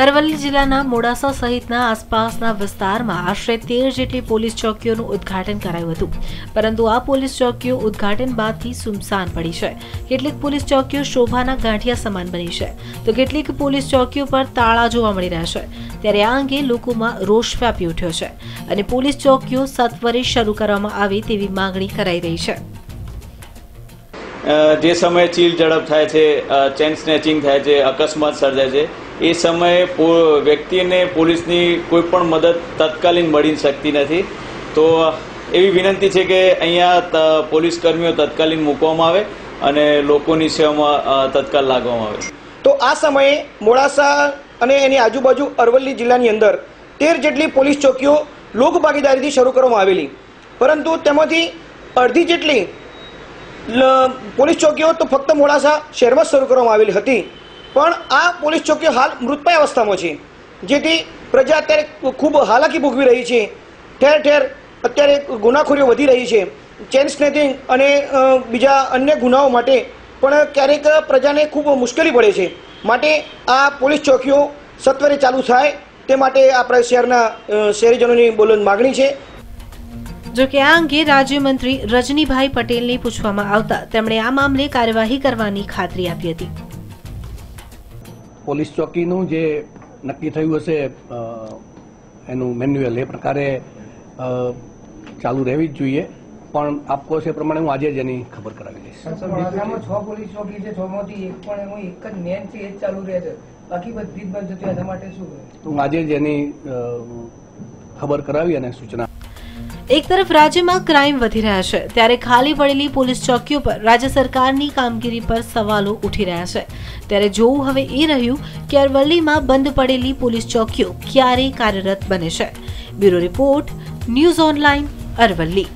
અરવલ્લી જિલ્લાના મોડાસા સહિતના આસપાસના વિસ્તારમાં આશરે 13 જેટલી પોલીસ ચોકીઓનું ઉદ્ઘાટન કરાયું હતું, પરંતુ આ પોલીસ ચોકીઓ ઉદ્ઘાટન બાદથી સુમસાન પડી છે। કેટલીક પોલીસ ચોકીઓ શોભાના ગાંઠિયા સમાન બની છે, તો કેટલીક પોલીસ ચોકીઓ પર તાળા જોવા મળી રહ્યા છે। ત્યારે આ અંગે લોકોમાં રોષ વ્યાપી ઉઠ્યો છે અને પોલીસ ચોકીઓ સત્વરે શરૂ કરવામાં આવે તેવી માંગણી કરાઈ રહી છે। જે સમયે ચીલ ઝડપ થાય છે, ચેન સ્નેચિંગ થાય છે, અકસ્માત સર્જાય છે, એ સમયે વ્યક્તિને પોલીસની કોઈ પણ મદદ તત્કાલીન મળી શકતી નથી। તો એવી વિનંતી છે કે અહીંયા પોલીસ કર્મીઓ તત્કાલીન મૂકવામાં આવે અને લોકોની સેવામાં તત્કાલ લાગવામાં આવે। તો આ સમયે મોડાસા અને એની આજુબાજુ અરવલ્લી જિલ્લાની અંદર 13 જેટલી પોલીસ ચોકીઓ લોક ભાગીદારીથી શરૂ કરવામાં આવેલી, પરંતુ તેમાંથી અડધી જેટલી પોલીસ ચોકીઓ તો ફક્ત મોડાસા શહેરમાં શરૂ કરવામાં આવેલી હતી, પણ આ પોલીસ ચોકીઓ હાલ મૃતપ્રાય અવસ્થામાં છે, જેથી પ્રજા અત્યારે ખૂબ હાલાકી ભોગવી રહી છે। ઠેર ઠેર અત્યારે ગુનાખોરીઓ વધી રહી છે। ચેન સ્નેચિંગ અને બીજા અન્ય ગુનાઓ માટે પણ ક્યારેક પ્રજાને ખૂબ મુશ્કેલી પડે છે, માટે આ પોલીસ ચોકીઓ સત્વરે ચાલુ થાય તે માટે આપણા શહેરના શહેરીજનોની બોલન માગણી છે। જો કે આ અંગે રાજ્યમંત્રી રજનીભાઈ પટેલને પૂછવામાં આવતા તેમણે આ મામલે કાર્યવાહી કરવાની ખાતરી આપી હતી। પોલીસ ચોકીનું જે નક્કી થયું હશે એનું મેન્યુઅલ એ પ્રકારે ચાલુ રહેવી જ જોઈએ, પણ આપ કહો છો એ પ્રમાણે હું આજે જ એની ખબર કરાવી દઈશ। 6 પોલીસ ચોકી છે, 6 માંથી એક જ મેન છે, એ જ ચાલુ રહે છે, બાકી બધી જ બંધ છે, એના માટે શું હું આજે જ એની ખબર કરાવી અને સૂચના। એક તરફ રાજ્યમાં ક્રાઇમ વધી રહ્યા છે, ત્યારે ખાલી પડેલી પોલીસ ચોકીઓ પર રાજ્ય સરકારની કામગીરી પર સવાલો ઉઠી રહ્યા છે। ત્યારે જોવું હવે એ રહ્યું કે અરવલ્લીમાં બંધ પડેલી પોલીસ ચોકીઓ ક્યારે કાર્યરત બને છે। Bureau report, news online, Aravalli.